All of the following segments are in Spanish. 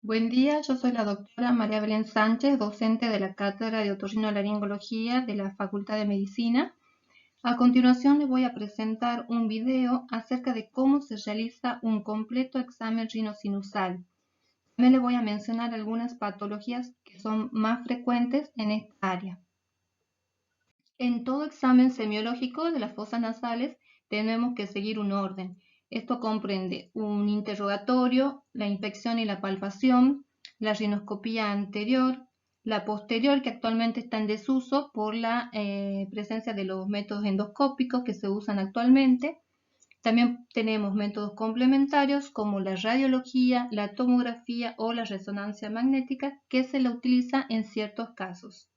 Buen día, yo soy la doctora María Belén Sánchez, docente de la Cátedra de Otorrinolaringología de la Facultad de Medicina. A continuación les voy a presentar un video acerca de cómo se realiza un completo examen rinosinusal. También les voy a mencionar algunas patologías que son más frecuentes en esta área. En todo examen semiológico de las fosas nasales tenemos que seguir un orden. Esto comprende un interrogatorio, la inspección y la palpación, la rinoscopía anterior, la posterior, que actualmente está en desuso por la presencia de los métodos endoscópicos que se usan actualmente. También tenemos métodos complementarios como la radiología, la tomografía o la resonancia magnética, que se la utiliza en ciertos casos.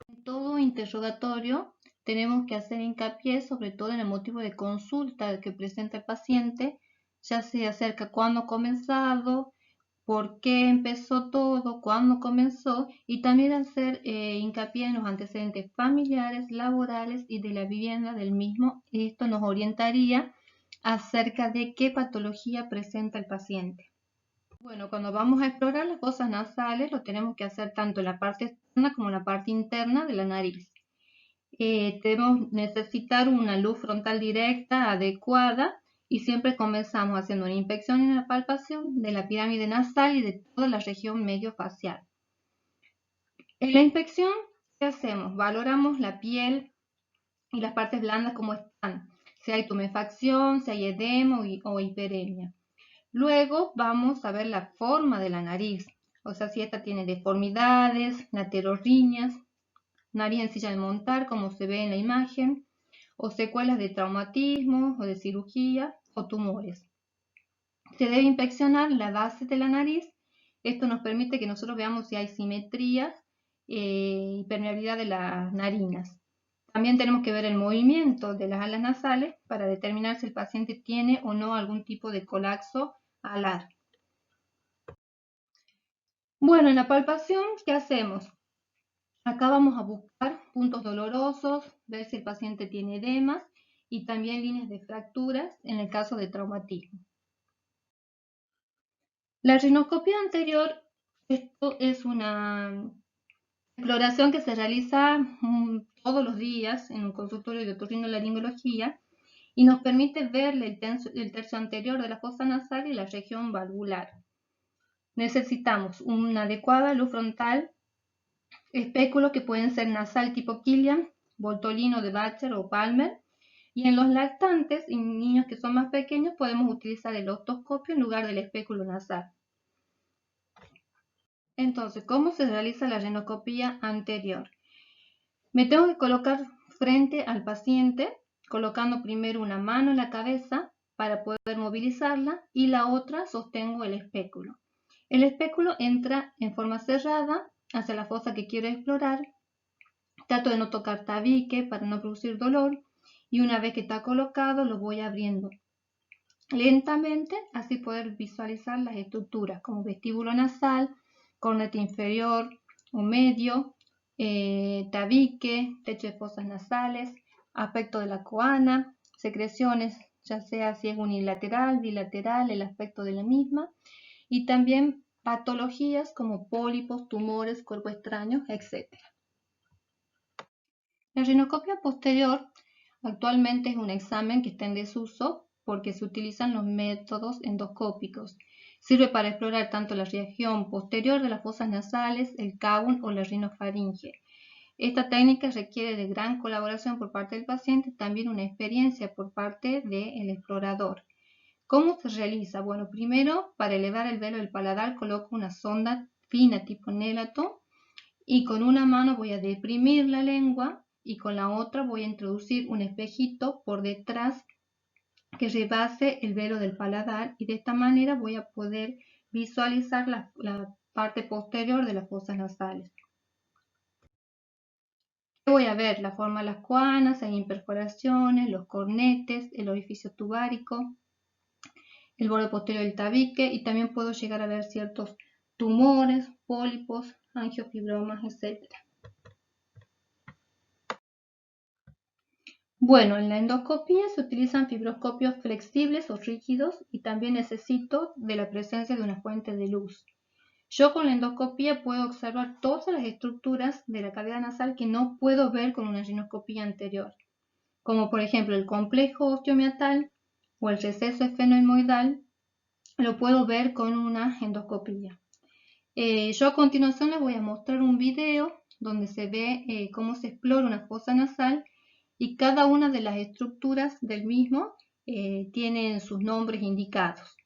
En todo interrogatorio tenemos que hacer hincapié sobre todo en el motivo de consulta que presenta el paciente, ya sea acerca cuándo ha comenzado, por qué empezó todo, cuándo comenzó, y también hacer hincapié en los antecedentes familiares, laborales y de la vivienda del mismo. Esto nos orientaría acerca de qué patología presenta el paciente. Bueno, cuando vamos a explorar las fosas nasales, lo tenemos que hacer tanto en la parte externa como en la parte interna de la nariz. Debemos necesitar una luz frontal directa, adecuada, y siempre comenzamos haciendo una inspección y una palpación de la pirámide nasal y de toda la región mediofacial. En la inspección, ¿qué hacemos? Valoramos la piel y las partes blandas como están, si hay tumefacción, si hay edema o hiperemia. Luego vamos a ver la forma de la nariz, o sea, si esta tiene deformidades, laterorriñas, nariz en silla de montar, como se ve en la imagen, o secuelas de traumatismo o de cirugía o tumores. Se debe inspeccionar la base de la nariz. Esto nos permite que nosotros veamos si hay simetrías y permeabilidad de las narinas. También tenemos que ver el movimiento de las alas nasales para determinar si el paciente tiene o no algún tipo de colapso alar. Bueno, en la palpación, ¿qué hacemos? Acá vamos a buscar puntos dolorosos, ver si el paciente tiene edemas y también líneas de fracturas en el caso de traumatismo. La rinoscopía anterior, esto es una exploración que se realiza todos los días en un consultorio de otorrinolaringología y nos permite ver el tercio anterior de la fosa nasal y la región valvular. Necesitamos una adecuada luz frontal, espéculos que pueden ser nasal tipo Killian, Voltolino de Bacher o Palmer, y en los lactantes y niños que son más pequeños podemos utilizar el otoscopio en lugar del espéculo nasal. Entonces, ¿cómo se realiza la rinoscopía anterior? Me tengo que colocar frente al paciente, colocando primero una mano en la cabeza para poder movilizarla y la otra sostengo el espéculo. El espéculo entra en forma cerrada hacia la fosa que quiero explorar. Trato de no tocar tabique para no producir dolor y una vez que está colocado lo voy abriendo lentamente, así poder visualizar las estructuras como vestíbulo nasal, corneta inferior o medio, tabique, techo de fosas nasales, aspecto de la coana, secreciones, ya sea si es unilateral, bilateral, el aspecto de la misma, y también patologías como pólipos, tumores, cuerpo extraño, etc. La rinoscopia posterior actualmente es un examen que está en desuso porque se utilizan los métodos endoscópicos. Sirve para explorar tanto la región posterior de las fosas nasales, el cavum o la rinofaringe. Esta técnica requiere de gran colaboración por parte del paciente y también una experiencia por parte del explorador. ¿Cómo se realiza? Bueno, primero, para elevar el velo del paladar, coloco una sonda fina tipo Nelaton y con una mano voy a deprimir la lengua y con la otra voy a introducir un espejito por detrás que rebase el velo del paladar y de esta manera voy a poder visualizar la parte posterior de las fosas nasales. Voy a ver la forma de las coanas, hay imperforaciones, los cornetes, el orificio tubárico, el borde posterior del tabique y también puedo llegar a ver ciertos tumores, pólipos, angiofibromas, etc. Bueno, en la endoscopía se utilizan fibroscopios flexibles o rígidos y también necesito de la presencia de una fuente de luz. Yo con la endoscopía puedo observar todas las estructuras de la cavidad nasal que no puedo ver con una rinoscopía anterior, como por ejemplo el complejo osteomiatal o el receso esfenoidal, lo puedo ver con una endoscopía. Yo a continuación les voy a mostrar un video donde se ve cómo se explora una fosa nasal y cada una de las estructuras del mismo tienen sus nombres indicados.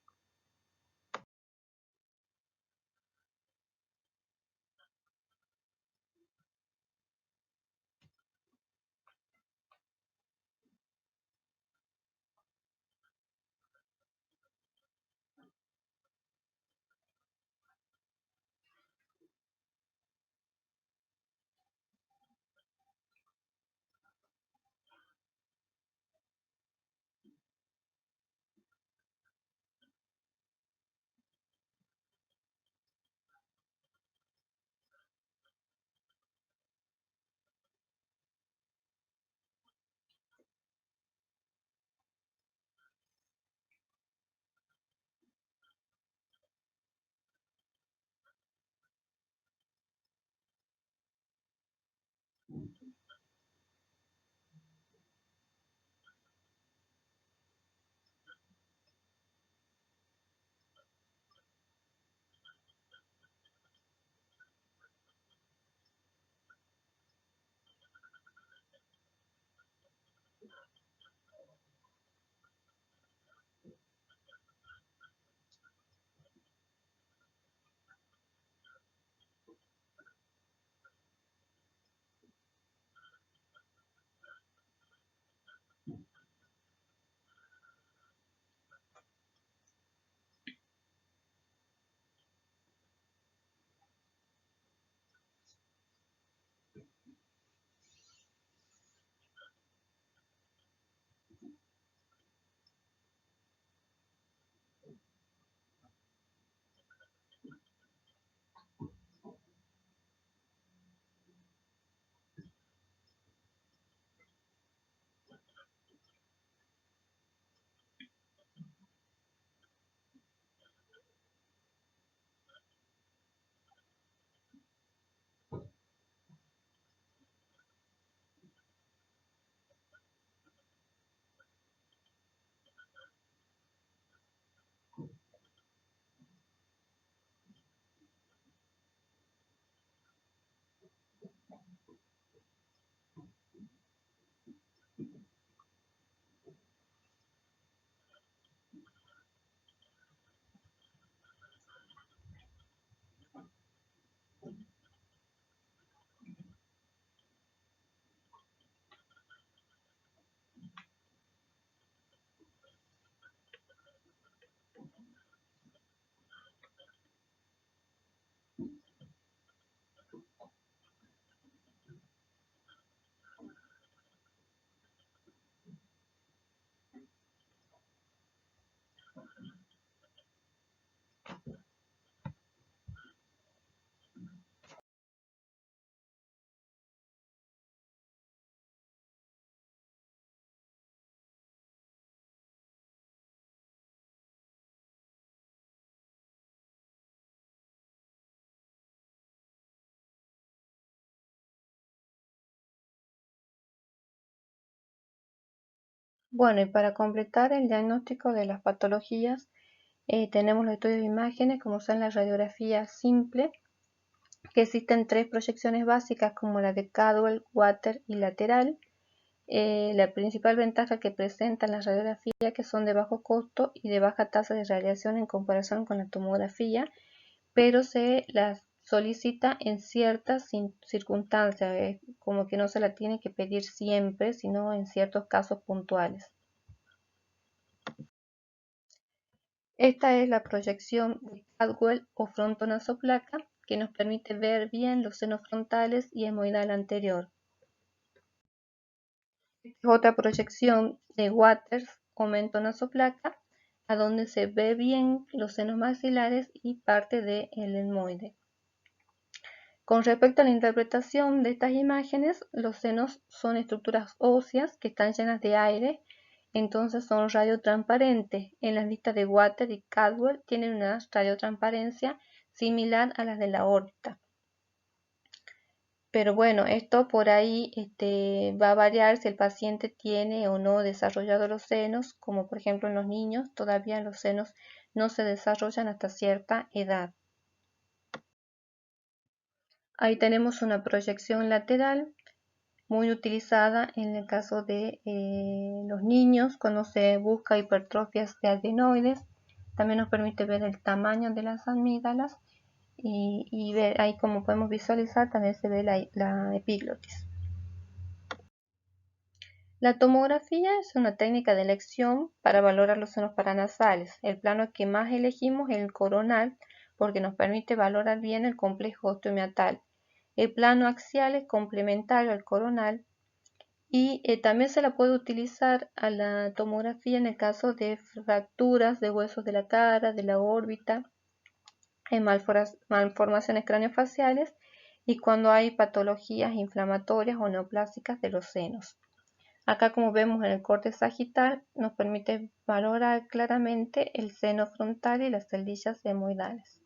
Bueno, y para completar el diagnóstico de las patologías, tenemos los estudios de imágenes, como son la radiografía simple, que existen tres proyecciones básicas como la de Cadwell, Water y lateral. La principal ventaja que presentan las radiografías que son de bajo costo y de baja tasa de radiación en comparación con la tomografía, pero se las solicita en ciertas circunstancias, como que no se la tiene que pedir siempre, sino en ciertos casos puntuales. Esta es la proyección de Cadwell o frontonasoplaca, que nos permite ver bien los senos frontales y etmoidal anterior. Esta es otra proyección de Waters o mentonasoplaca, a donde se ve bien los senos maxilares y parte del etmoide. Con respecto a la interpretación de estas imágenes, los senos son estructuras óseas que están llenas de aire, entonces son radiotransparentes. En las listas de Water y Cadwell tienen una radiotransparencia similar a las de la órbita. Pero bueno, esto por ahí va a variar si el paciente tiene o no desarrollado los senos, como por ejemplo en los niños, todavía los senos no se desarrollan hasta cierta edad. Ahí tenemos una proyección lateral muy utilizada en el caso de los niños cuando se busca hipertrofias de adenoides. También nos permite ver el tamaño de las amígdalas y ver ahí, como podemos visualizar, también se ve la epiglotis. La tomografía es una técnica de elección para valorar los senos paranasales. El plano que más elegimos es el coronal porque nos permite valorar bien el complejo osteomiatal. El plano axial es complementario al coronal y también se la puede utilizar a la tomografía en el caso de fracturas de huesos de la cara, de la órbita, en malformaciones craneofaciales y cuando hay patologías inflamatorias o neoplásicas de los senos. Acá, como vemos en el corte sagital, nos permite valorar claramente el seno frontal y las celdillas hemoidales.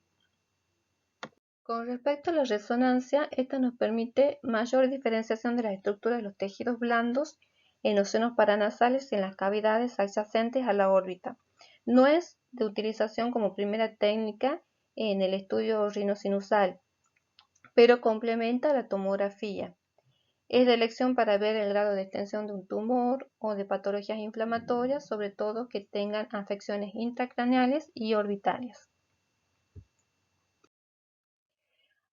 Con respecto a la resonancia, esta nos permite mayor diferenciación de la estructura de los tejidos blandos en los senos paranasales y en las cavidades adyacentes a la órbita. No es de utilización como primera técnica en el estudio rinosinusal, pero complementa la tomografía. Es de elección para ver el grado de extensión de un tumor o de patologías inflamatorias, sobre todo que tengan afecciones intracraneales y orbitarias.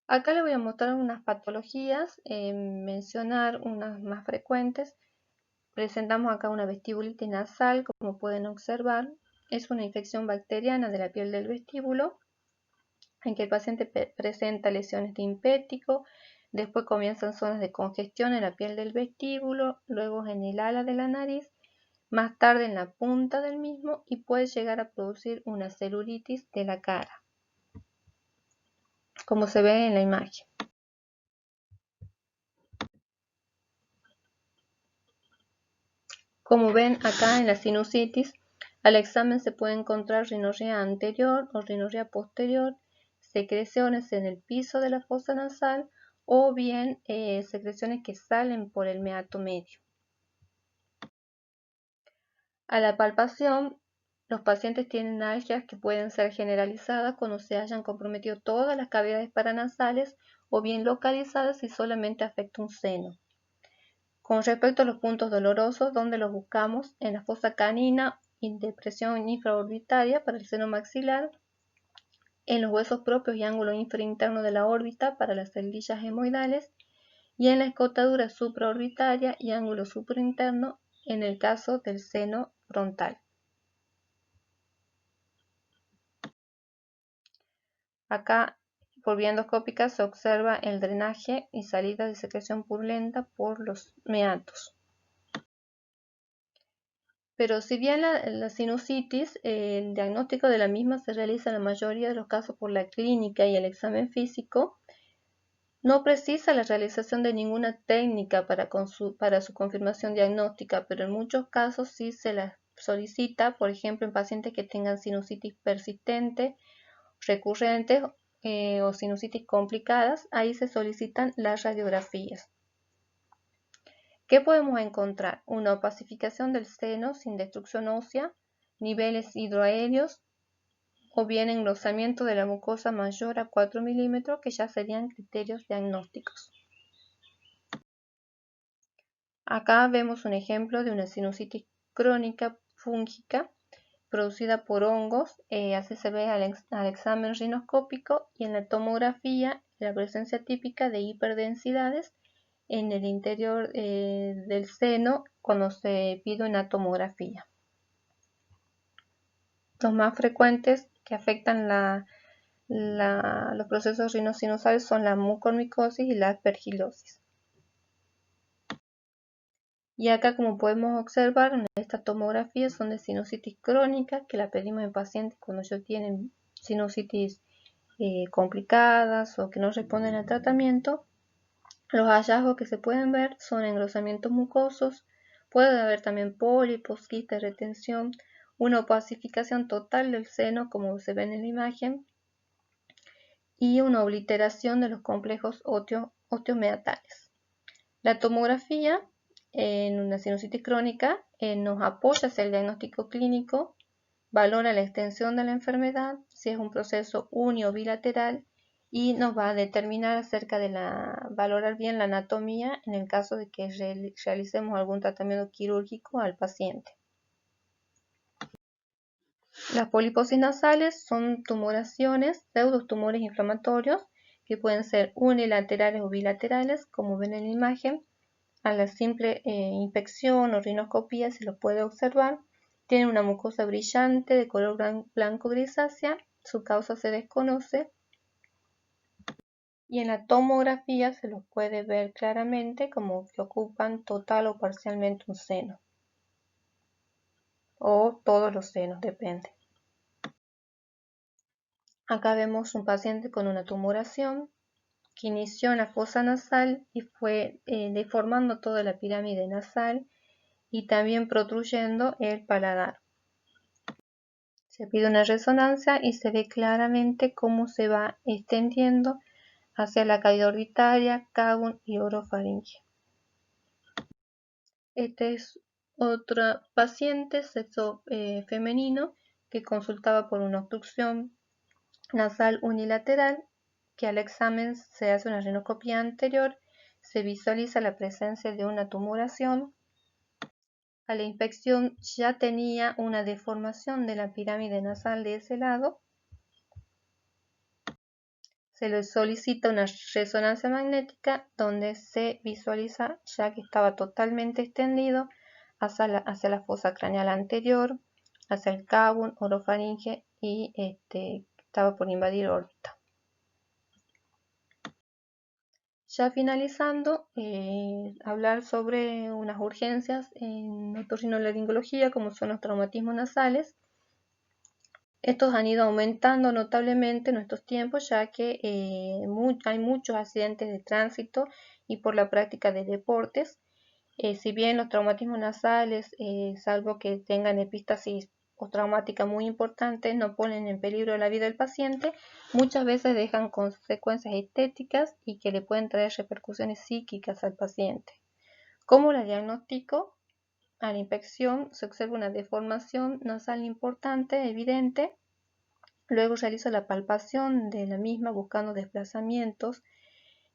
Acá les voy a mostrar unas patologías, mencionar unas más frecuentes. Presentamos acá una vestibulitis nasal, como pueden observar. Es una infección bacteriana de la piel del vestíbulo, en que el paciente presenta lesiones de impético, después comienzan zonas de congestión en la piel del vestíbulo, luego en el ala de la nariz, más tarde en la punta del mismo y puede llegar a producir una celulitis de la cara, como se ve en la imagen. Como ven acá en la sinusitis, al examen se puede encontrar rinorrea anterior o rinorrea posterior, secreciones en el piso de la fosa nasal o bien secreciones que salen por el meato medio. A la palpación, los pacientes tienen algias que pueden ser generalizadas cuando se hayan comprometido todas las cavidades paranasales o bien localizadas y solamente afecta un seno. Con respecto a los puntos dolorosos, donde los buscamos en la fosa canina y depresión infraorbitaria para el seno maxilar, en los huesos propios y ángulo infrainterno de la órbita para las celdillas hemoidales y en la escotadura supraorbitaria y ángulo suprainterno en el caso del seno frontal. Acá, por vía endoscópica, se observa el drenaje y salida de secreción purulenta por los meatos. Pero si bien la sinusitis, el diagnóstico de la misma se realiza en la mayoría de los casos por la clínica y el examen físico, no precisa la realización de ninguna técnica para su confirmación diagnóstica, pero en muchos casos sí se la solicita, por ejemplo, en pacientes que tengan sinusitis persistente, recurrentes o sinusitis complicadas, ahí se solicitan las radiografías. ¿Qué podemos encontrar? Una opacificación del seno sin destrucción ósea, niveles hidroaéreos o bien engrosamiento de la mucosa mayor a 4 milímetros, que ya serían criterios diagnósticos. Acá vemos un ejemplo de una sinusitis crónica fúngica producida por hongos, así se ve al examen rinoscópico y en la tomografía la presencia típica de hiperdensidades en el interior del seno cuando se pide una tomografía. Los más frecuentes que afectan los procesos rinosinusales son la mucormicosis y la aspergilosis. Y acá, como podemos observar, en esta tomografía son de sinusitis crónica, que la pedimos en pacientes cuando ya tienen sinusitis complicadas o que no responden al tratamiento. Los hallazgos que se pueden ver son engrosamientos mucosos, puede haber también pólipos, quistes, retención, una opacificación total del seno como se ve en la imagen, y una obliteración de los complejos osteomeatales. La tomografía en una sinusitis crónica nos apoya hacia el diagnóstico clínico, valora la extensión de la enfermedad, si es un proceso uni o bilateral, y nos va a determinar acerca de valorar bien la anatomía en el caso de que realicemos algún tratamiento quirúrgico al paciente. Las poliposis nasales son tumoraciones, pseudotumores inflamatorios, que pueden ser unilaterales o bilaterales, como ven en la imagen. A la simple inspección o rinoscopía se los puede observar. Tienen una mucosa brillante de color blanco grisácea, su causa se desconoce. Y en la tomografía se los puede ver claramente como que ocupan total o parcialmente un seno. O todos los senos, depende. Acá vemos un paciente con una tumoración que inició en la fosa nasal y fue deformando toda la pirámide nasal y también protruyendo el paladar. Se pide una resonancia y se ve claramente cómo se va extendiendo hacia la cavidad orbitaria, cábun y orofaringe. Este es otro paciente, sexo femenino, que consultaba por una obstrucción nasal unilateral, que al examen se hace una rinoscopía anterior, se visualiza la presencia de una tumoración. A la inspección ya tenía una deformación de la pirámide nasal de ese lado. Se le solicita una resonancia magnética donde se visualiza ya que estaba totalmente extendido hacia la fosa craneal anterior, hacia el cábun, orofaringe y estaba por invadir órbita. Ya finalizando, hablar sobre unas urgencias en otorrinolaringología como son los traumatismos nasales. Estos han ido aumentando notablemente en nuestros tiempos, ya que hay muchos accidentes de tránsito y por la práctica de deportes. Si bien los traumatismos nasales, salvo que tengan epístasis postraumática muy importante, no ponen en peligro la vida del paciente, muchas veces dejan consecuencias estéticas y que le pueden traer repercusiones psíquicas al paciente. ¿Cómo la diagnostico? A la inspección se observa una deformación nasal importante, evidente. Luego realizo la palpación de la misma buscando desplazamientos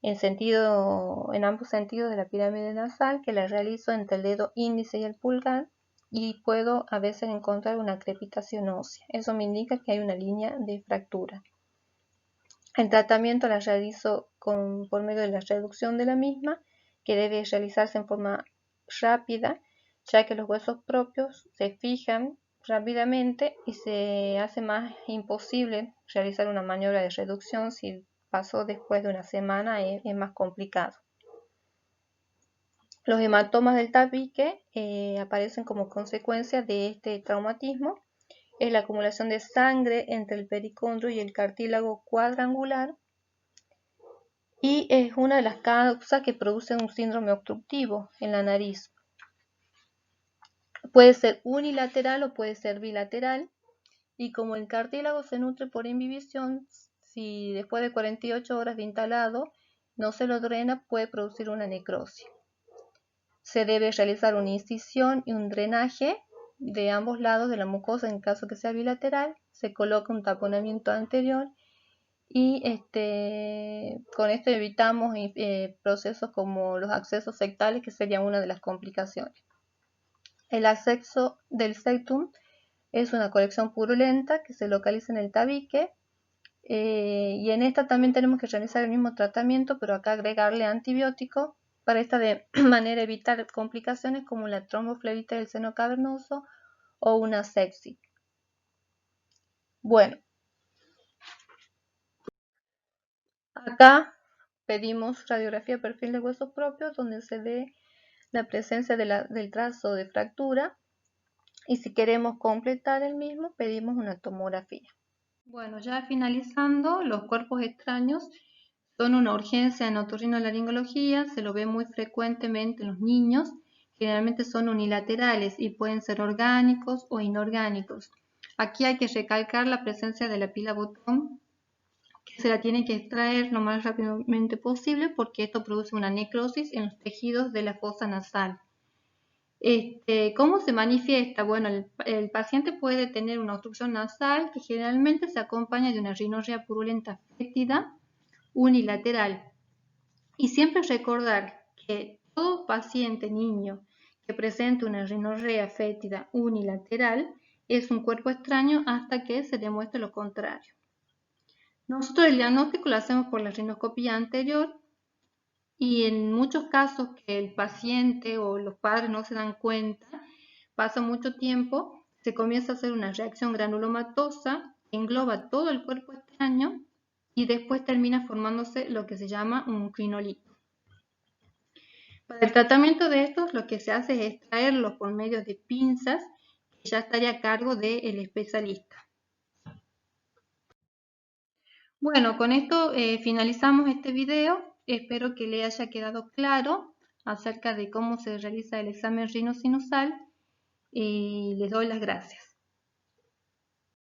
en ambos sentidos de la pirámide nasal, que la realizo entre el dedo índice y el pulgar, y puedo a veces encontrar una crepitación ósea. Eso me indica que hay una línea de fractura. El tratamiento la realizo por medio de la reducción de la misma, que debe realizarse en forma rápida, ya que los huesos propios se fijan rápidamente y se hace más imposible realizar una maniobra de reducción. Si pasó después de una semana es más complicado. Los hematomas del tabique aparecen como consecuencia de este traumatismo. Es la acumulación de sangre entre el pericondrio y el cartílago cuadrangular y es una de las causas que producen un síndrome obstructivo en la nariz. Puede ser unilateral o puede ser bilateral, y como el cartílago se nutre por imbibición, si después de 48 horas de instalado no se lo drena, puede producir una necrosis. Se debe realizar una incisión y un drenaje de ambos lados de la mucosa en caso que sea bilateral. Se coloca un taponamiento anterior y con esto evitamos procesos como los accesos sectales, que sería una de las complicaciones. El acceso del septum es una colección purulenta que se localiza en el tabique, y en esta también tenemos que realizar el mismo tratamiento, pero acá agregarle antibiótico para esta de manera evitar complicaciones como la tromboflebitis del seno cavernoso o una sepsis. Bueno, acá pedimos radiografía perfil de huesos propios donde se ve la presencia del trazo de fractura, y si queremos completar el mismo pedimos una tomografía. Bueno, ya finalizando, los cuerpos extraños son una urgencia en otorrinolaringología, se lo ve muy frecuentemente en los niños, generalmente son unilaterales y pueden ser orgánicos o inorgánicos. Aquí hay que recalcar la presencia de la pila botón que se la tiene que extraer lo más rápidamente posible porque esto produce una necrosis en los tejidos de la fosa nasal. ¿Cómo se manifiesta? Bueno, el paciente puede tener una obstrucción nasal que generalmente se acompaña de una rinorrea purulenta fétida unilateral. Y siempre recordar que todo paciente niño que presente una rinorrea fétida unilateral es un cuerpo extraño hasta que se demuestre lo contrario. Nosotros el diagnóstico lo hacemos por la rinoscopía anterior y en muchos casos que el paciente o los padres no se dan cuenta, pasa mucho tiempo, se comienza a hacer una reacción granulomatosa que engloba todo el cuerpo extraño y después termina formándose lo que se llama un crinolito. Para el tratamiento de estos lo que se hace es extraerlos por medio de pinzas que ya estaría a cargo del especialista. Bueno, con esto finalizamos este video. Espero que le haya quedado claro acerca de cómo se realiza el examen rinosinusal y les doy las gracias.